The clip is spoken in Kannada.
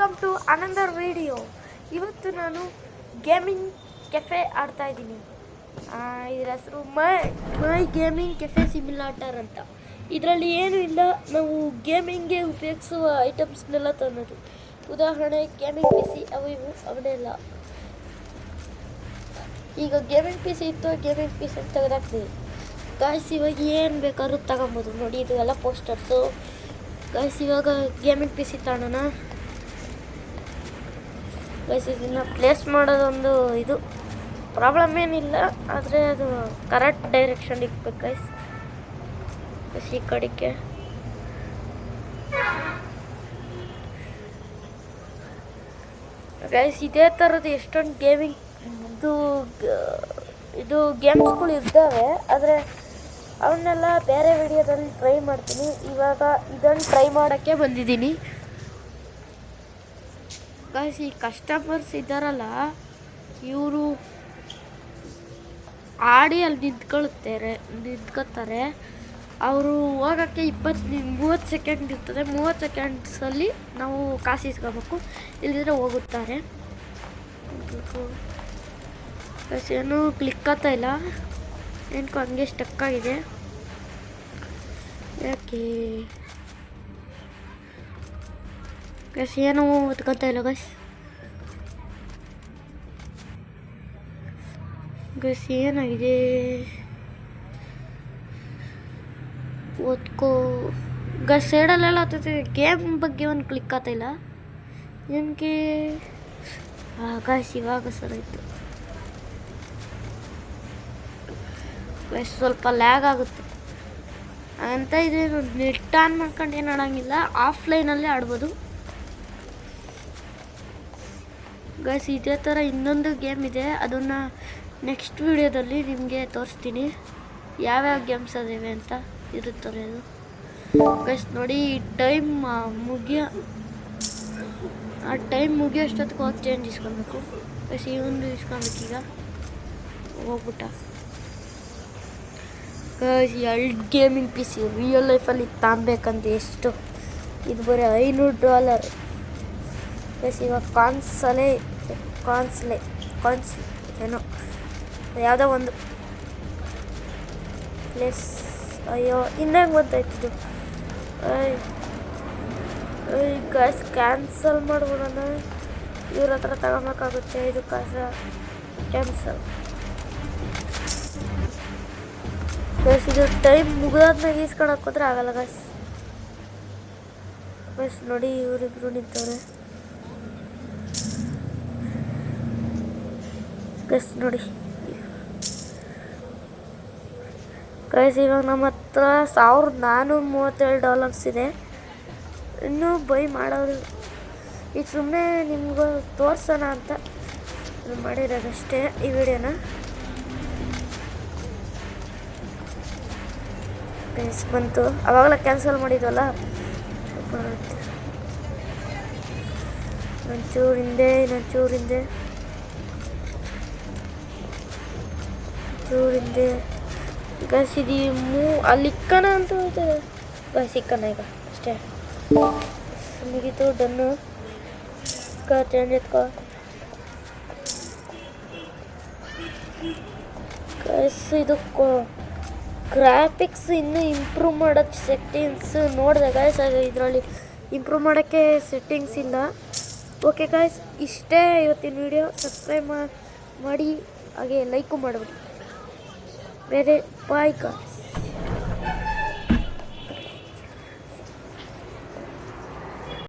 Welcome to another video. ಇವತ್ತು ನಾನು ಗೇಮಿಂಗ್ ಕೆಫೆ ಆಡ್ತಾ ಇದ್ದೀನಿ. ಇದರ ಹೆಸರು ಮೈ ಗೇಮಿಂಗ್ ಕೆಫೆ ಸಿಮ್ಯುಲೇಟರ್ ಅಂತ. ಇದರಲ್ಲಿ ಏನೂ ಇಲ್ಲ, ನಾವು ಗೇಮಿಂಗ್ಗೆ ಉಪಯೋಗಿಸುವ ಐಟಮ್ಸ್ನೆಲ್ಲ ತನ್ನೋದು. ಉದಾಹರಣೆ ಗೇಮಿಂಗ್ ಪಿ ಸಿ, ಅವು ಇವು ಅವನ್ನೆಲ್ಲ. ಈಗ ಗೇಮಿಂಗ್ ಪಿ ಸಿ ಇತ್ತು, ಗೇಮಿಂಗ್ ಪಿ ಸಿ ತೆಗೆದಾಕ್ತೀವಿ ಗಾಯ್ಸ್. ಇವಾಗ ಏನು ಬೇಕಾದ್ರೂ ತಗೊಬೋದು. ನೋಡಿ, ಇದು ಎಲ್ಲ ಪೋಸ್ಟರ್ಸು ಗಾಯ್ಸ್. ಇವಾಗ ಗೇಮಿಂಗ್ ಪಿ ಸಿ ತಗೊಳ್ಳೋಣ ಗೈಸ್. ಇದನ್ನು ಪ್ಲೇಸ್ ಮಾಡೋದೊಂದು ಇದು ಪ್ರಾಬ್ಲಮ್ ಏನಿಲ್ಲ, ಆದರೆ ಅದು ಕರೆಕ್ಟ್ ಡೈರೆಕ್ಷನ್ ಇಕ್ಬೇಕು ಗೈಸ್. ಈ ಕಡೆಗೆ ಗೈಸ್ ಇದೇ ಥರದ್ದು ಎಷ್ಟೊಂದು ಗೇಮಿಂಗ್ ಇದು ಗೇಮ್ಸ್ಗಳು ಇದ್ದಾವೆ, ಆದರೆ ಅವನ್ನೆಲ್ಲ ಬೇರೆ ವಿಡಿಯೋದಲ್ಲಿ ಟ್ರೈ ಮಾಡ್ತೀನಿ. ಇವಾಗ ಇದನ್ನು ಟ್ರೈ ಮಾಡೋಕ್ಕೆ ಬಂದಿದ್ದೀನಿ ಗೈಸ್. ಈ ಕಸ್ಟಮರ್ಸ್ ಇದ್ದಾರಲ್ಲ, ಇವರು ಆಡಿ ಅಲ್ಲಿ ನಿಂತ್ಕೋತಾರೆ. ಅವರು ಹೋಗೋಕ್ಕೆ 30 ಸೆಕೆಂಡ್ ಇರ್ತದೆ. 30 ಸೆಕೆಂಡ್ಸಲ್ಲಿ ನಾವು ಕಾಸು ಇಸ್ಕೋಬೇಕು, ಇಲ್ಲದಿದ್ರೆ ಹೋಗುತ್ತಾರೆ. ಗೈಸ್ ಏನೂ ಕ್ಲಿಕ್ ಆಗ್ತಾ ಇಲ್ಲ, ಏನಕ್ಕೂ ಹಂಗೆ ಸ್ಟಕ್ ಆಗಿದೆ. ಯಾಕೆ ಗೈಸ್ ಏನೂ ಒತ್ಕೊತಾ ಇಲ್ಲ ಗೈಸ್. ಗೈಸ್ ಏನಾಗಿದೆ? ಓದ್ಕೋ ಗೈಸ್. ಸೈಡಲ್ಲೆಲ್ಲ ಆಗ್ತೈತೆ, ಗೇಮ್ ಬಗ್ಗೆ ಒಂದು ಕ್ಲಿಕ್ ಆಗ್ತಾ ಇಲ್ಲ ಏನಕ್ಕೆ ಗೈಸ್. ಇವಾಗ ಸರಾಯಿತು ಗೈಸ್. ಸ್ವಲ್ಪ ಲ್ಯಾಗ್ ಆಗುತ್ತೆ ಅಂತ ಇದೇನು ನೆಟ್ ಆನ್ ಮಾಡ್ಕೊಂಡು ಏನು ಆಡೋಂಗಿಲ್ಲ, ಆಫ್ಲೈನಲ್ಲೇ ಆಡ್ಬೋದು ಗೈಸ್. ಇದೇ ಥರ ಇನ್ನೊಂದು ಗೇಮ್ ಇದೆ, ಅದನ್ನು ನೆಕ್ಸ್ಟ್ ವಿಡಿಯೋದಲ್ಲಿ ನಿಮಗೆ ತೋರಿಸ್ತೀನಿ. ಯಾವ್ಯಾವ ಗೇಮ್ಸ್ ಅದಿವೆ ಅಂತ ಇರುತ್ತಾರೆ ಅದು ಗೈಸ್. ನೋಡಿ, ಟೈಮ್ ಮುಗಿಯೋಷ್ಟೊತ್ತಿಗೆ ಹೋಗಿ ಚೇಂಜ್ ಇಸ್ಕೊಬೇಕು ಗೈಸ್. ಇವೊಂದು ಇಸ್ಕೊಬೇಕೀಗ ಹೋಗ್ಬಿಟ್ಟ ಗೈಸ್. ಎರಡು ಗೇಮಿಂಗ್ ಪಿ ಸಿ ರಿಯಲ್ ಲೈಫಲ್ಲಿ ತಾಂಬೇಕಂತ ಎಷ್ಟು ಇದು ಬರೀ $500 ಗೈಸ್. ಇವಾಗ ಕಾನ್ಸ್ಲೆ ಏನೋ ಯಾವುದೋ ಒಂದು ಪ್ಲೇಸ್. ಅಯ್ಯೋ, ಇನ್ನೇನು ಗೊತ್ತಾಯ್ತಿದ್ದು ಗೈಸ್. ಕ್ಯಾನ್ಸಲ್ ಮಾಡ್ಬಿಡೋಣ, ಇವ್ರ ಹತ್ರ ತಗೊಬೇಕಾಗುತ್ತೆ. ಇದು ಕ್ಯಾನ್ಸಲ್ ಗೈಸ್. ಇದು ಟೈಮ್ ಮುಗಿದಾದ್ಮೇಲೆ ಈಸ್ಕೊಳಕ್ಕೆ ಹೋದ್ರೆ ಆಗಲ್ಲ ಗೈಸ್. ಗೈಸ್ ನೋಡಿ, ಇವರಿಬ್ರು ನಿಂತವ್ರೆ ಗೈಸ್. ನೋಡಿ ಗೈಸ್, ಇವಾಗ ನಮ್ಮ ಹತ್ರ $1437 ಇದೆ. ಇನ್ನೂ ಬೈ ಮಾಡೋದು. ಈಗ ಸುಮ್ಮನೆ ನಿಮ್ಗೆ ತೋರ್ಸೋಣ ಅಂತ ಮಾಡಿರೋದಷ್ಟೇ ಈ ವಿಡಿಯೋನ ಗೈಸ್. ಬಂತು, ಅವಾಗಲೇ ಕ್ಯಾನ್ಸಲ್ ಮಾಡಿದ್ವಲ್ಲ. ಚೂರಿಂದೆ ಗೈಸ್. ಇದು ಅಲ್ಲಿ ಇಕ್ಕಣ ಅಂತ ಹೇಳ್ತದೆ ಗೈಸ್. ಇಕ್ಕಣ ಈಗ ಅಷ್ಟೇ, ಮುಗೀತು. ಡನ್ನು ಚೇಂಜ್ ಎತ್ಕೋ ಗೈಸ್. ಇದು ಗ್ರಾಫಿಕ್ಸ್ ಇನ್ನೂ ಇಂಪ್ರೂವ್ ಮಾಡೋಕ್ಕೆ ಸೆಟ್ಟಿಂಗ್ಸ್ ನೋಡಿದೆ ಗೈಸ್. ಇದರಲ್ಲಿ ಇಂಪ್ರೂವ್ ಮಾಡೋಕ್ಕೆ ಸೆಟ್ಟಿಂಗ್ಸ್ ಇಲ್ಲ. ಓಕೆ ಗೈಸ್, ಇಷ್ಟೇ ಇವತ್ತಿನ ವಿಡಿಯೋ. ಸಬ್ಸ್ಕ್ರೈಬ್ ಮಾಡಿ, ಹಾಗೆ ಲೈಕು ಮಾಡಬೇಕು. Bye guys.